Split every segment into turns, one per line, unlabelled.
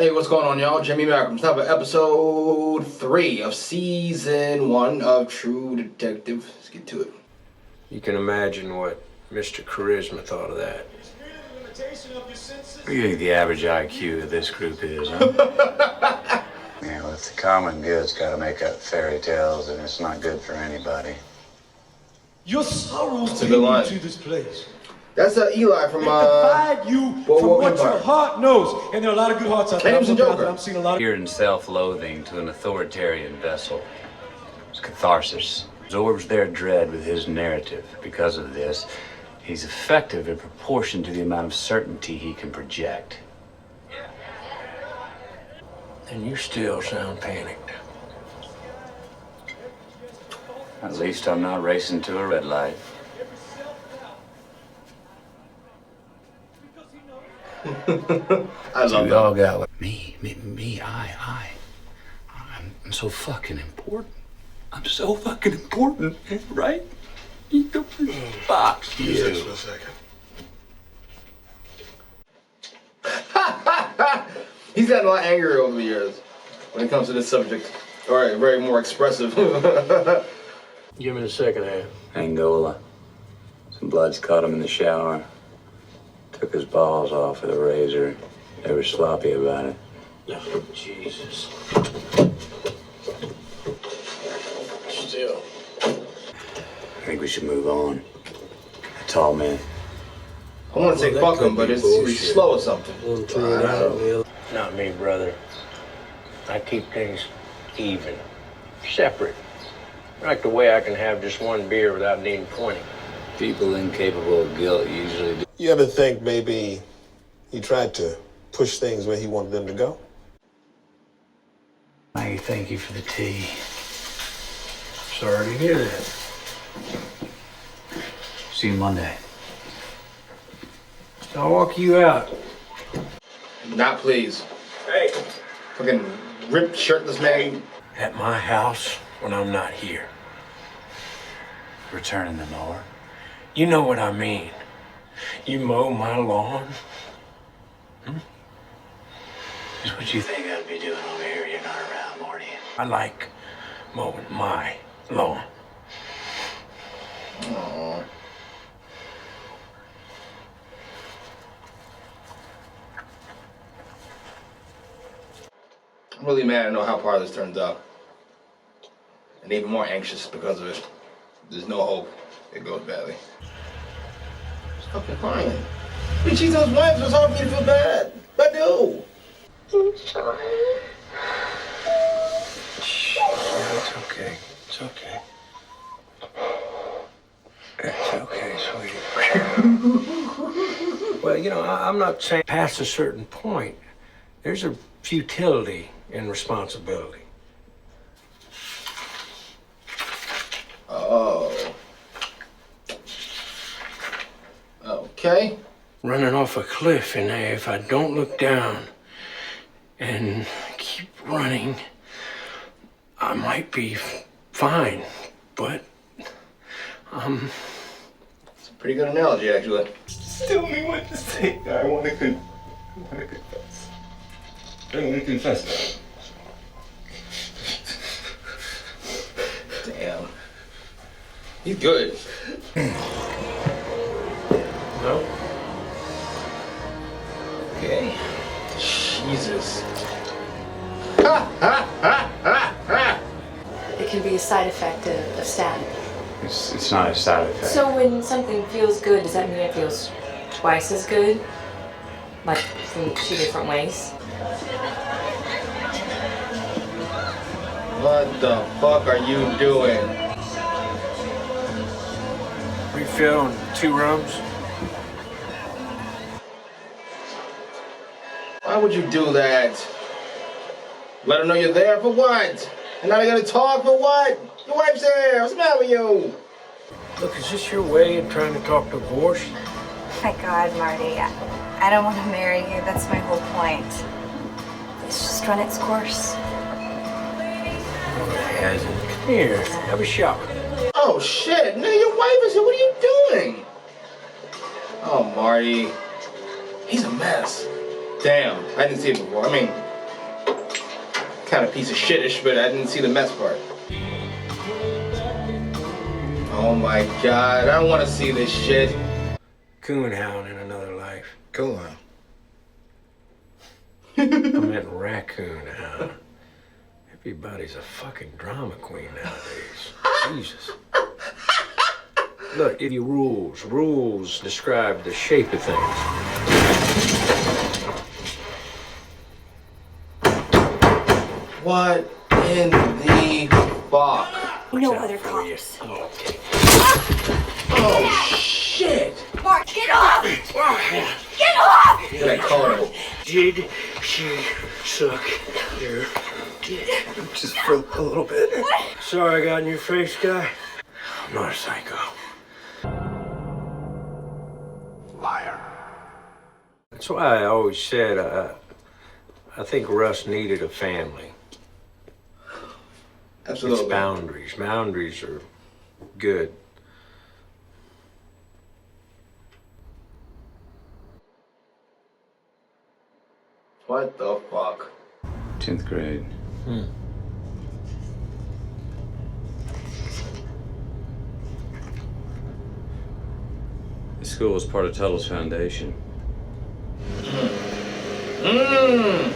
Hey, what's going on, y'all? Jimmy Malcolm. It's time for episode 3 of season 1 of True Detective. Let's get to it.
You can imagine what Mr. Charisma thought of that.
What do you think the average IQ of this group is, huh? Yeah, well, if the common good's got to make up fairy tales, then it's not good for anybody.
Your sorrows
That's a
bring
good
you
line.
to this place.
That's Eli from,
Divide you from what your heart knows. And there are a lot of good hearts out there.
James and Joker.
I'm seeing a lot of...
Here in self-loathing to an authoritarian vessel. It's catharsis. Absorbs their dread with his narrative. Because of this, he's effective in proportion to the amount of certainty he can project.
And you still sound panicked.
At least I'm not racing to a red light.
I love
We
that.
all got I'm so fucking important. I'm so fucking important, right? Fuck you.
Just for a second.
He's gotten a lot angrier over the years when it comes to this subject. Or very more expressive.
Give me the second half.
Angola. Some blood's caught him in the shower. Took his balls off with a razor. They were sloppy about it.
Oh, Jesus. Still.
I think we should move on. That's all, man.
I want to say
that
fuck
could
him, but
be
it's
bullshit.
slow or something.
Not me, brother. I keep things even, separate. Like the way I can have just one beer without needing 20.
People incapable of guilt usually do.
You ever think maybe he tried to push things where he wanted them to go?
Maggie, thank you for the tea.
Sorry to hear that.
See you Monday.
I'll walk you out.
Not please. Hey. Fucking ripped shirtless man.
At my house when I'm not here.
Returning the mower.
You know what I mean. You mow my lawn.
Just what you think I'd be doing over here. You're not around, Morty.
I like mowing my lawn.
Aww. I'm really mad to know how far this turns out. And even more anxious because of it. There's no hope it goes badly. He's fucking crying. He cheats on his wife, so it's hard for me to feel bad. But I do.
It's okay. It's okay. It's okay, sweetie. Well, you know, I'm not saying past a certain point. There's a futility in responsibility.
Oh. Okay.
Running off a cliff in there, if I don't look down and keep running, I might be fine, but
It's a pretty good analogy, actually.
Tell me what to say. I want to confess. I want to confess.
Damn. He's good.
no.
Okay. Jesus.
It can be a side effect of statin.
It's not a side effect.
So when something feels good, does that mean it feels twice as good? Like from 2 different ways?
What the fuck are you doing?
Refill on 2 rums.
Why would you do that? Let her know you're there for what? And now they're gonna talk for what? Your wife's there. What's the matter with you?
Look, is this your way of trying to talk divorce?
My God, Marty, I don't want to marry you. That's my whole point. It's just run its course.
No, it hasn't. Come here, have a shower.
Oh shit, nigga, your wife is here. What are you doing? Oh, Marty. He's a mess. Damn, I didn't see it before. I mean, kind of piece of shitish, but I didn't see the mess part. Oh my god, I don't want to see this shit.
Coonhound in another life.
Go on.
I meant raccoon hound. Everybody's a fucking drama queen nowadays. Jesus. Look, give you rules. Rules describe the shape of things.
What in the fuck?
No other cops.
Okay.
Oh shit!
Mark, get off! Get off!
That car.
Did she suck your dick? Just for a little bit.
What?
Sorry I got in your face, guy. I'm not a psycho.
Liar.
That's why I always said I think Russ needed a family.
Absolutely.
It's boundaries. Boundaries are good.
What the fuck?
10th grade. The school was part of Tuttle's foundation. Afternoon.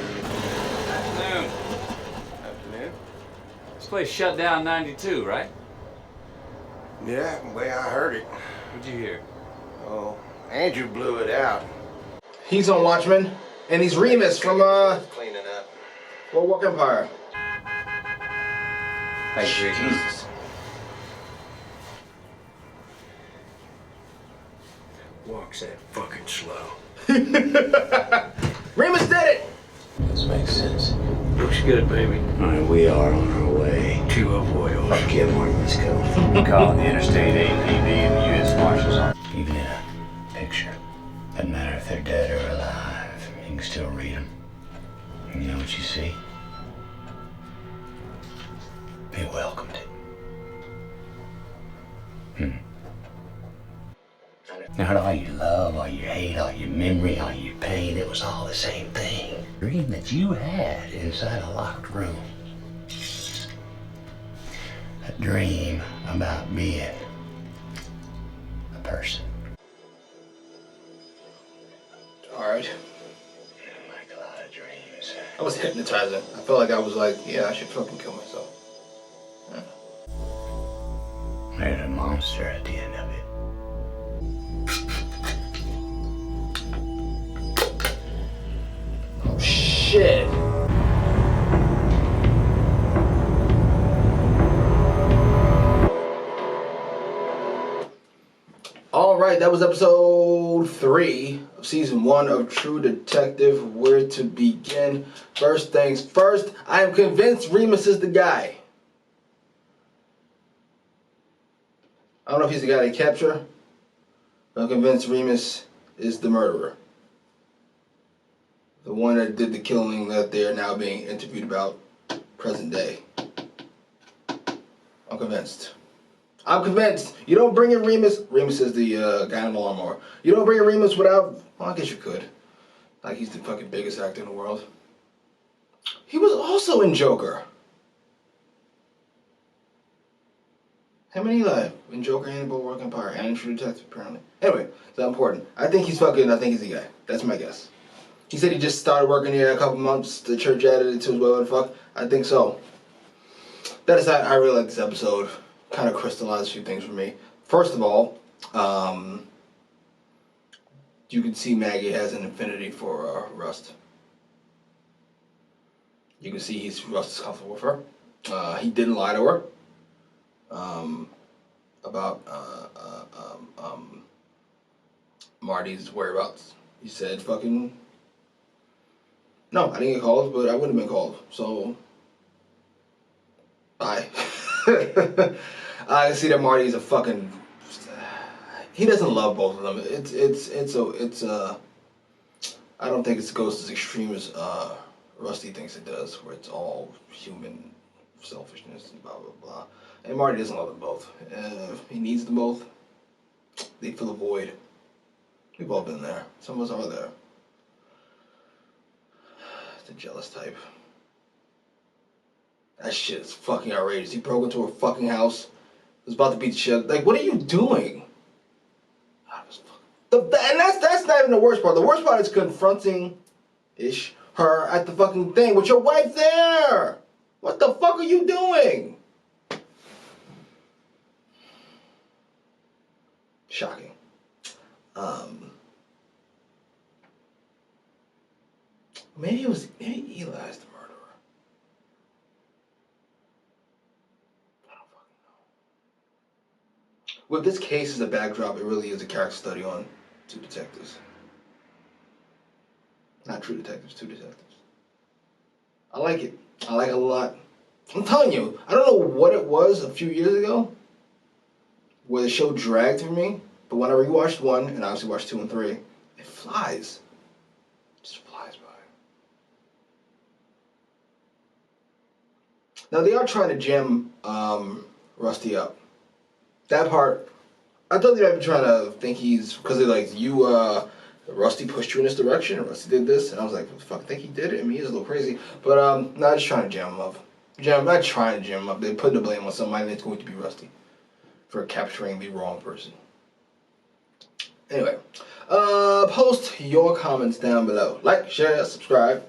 This place shut down in '92, right?
Yeah, the way I heard it.
What'd you hear?
Oh, Andrew blew it out.
He's on Watchmen, and he's Remus from
Cleaning up.
Boardwalk Empire.
Hey,
Jesus.
Walks that fucking slow.
Remus did it!
This makes sense.
Looks good, baby.
All right, we are on our way.
To avoid all.
Get Martin, let's go. We're calling the Interstate APB and the U.S. Marshals on. Even in a picture. Doesn't matter if they're dead or alive. You can still read them. You know what you see? Be welcomed. Now, all your love, all your hate, all your memory, all your pain, it was all the same thing. Dream that you had inside a locked room. A dream about being a person.
Alright.
Like a lot of dreams.
I was hypnotizing. I felt like I was like, yeah, I should fucking kill myself.
There's a monster at the end of it.
Oh shit. Alright, that was episode 3 of season 1 of True Detective. Where to begin? First things first, I am convinced Remus is the guy. I don't know if he's the guy they capture, but I'm convinced Remus is the murderer. The one that did the killing that they are now being interviewed about present day. I'm convinced. I'm convinced. You don't bring in Remus. Remus is the guy in the lawnmower. You don't bring in Remus without, well, I guess you could. Like he's the fucking biggest actor in the world. He was also in Joker. Him and Eli in Joker and Boardwalk Empire and in True Detective apparently. Anyway, it's not important. I think he's the guy. That's my guess. He said he just started working here a couple months. The church added it to his whatever the fuck. I think so. That aside, I really like this episode. Kind of crystallized a few things for me. First of all, you can see Maggie has an affinity for Rust. You can see Rust is comfortable with her. He didn't lie to her about Marty's whereabouts. He said fucking... No, I didn't get called, but I would have been called. So, bye. I can see that Marty's a fucking... He doesn't love both of them. I don't think it goes as extreme as Rusty thinks it does, where it's all human selfishness and blah, blah, blah. And Marty doesn't love them both. He needs them both. They fill a void. We've all been there. Some of us are there. The jealous type. That shit is fucking outrageous. He broke into her fucking house. Was about to beat the shit. Like, what are you doing? And that's not even the worst part. The worst part is confronting her at the fucking thing with your wife there. What the fuck are you doing? Shocking. Maybe Eli's the murderer. I don't fucking know. With this case as a backdrop, it really is a character study on two detectives. Not true detectives, two detectives. I like it. I like it a lot. I'm telling you, I don't know what it was a few years ago where the show dragged for me, but when I rewatched 1 and obviously watched 2 and 3, it flies. It just flies by. Now they are trying to jam Rusty up. That part, I thought they might be trying to think he's, because they're like, Rusty pushed you in this direction, and Rusty did this, and I was like, fuck, I think he did it? I mean, he's a little crazy. But, no, just trying to jam him up. I'm not trying to jam him up. They're putting the blame on somebody that's going to be Rusty for capturing the wrong person. Anyway, post your comments down below. Like, share, subscribe.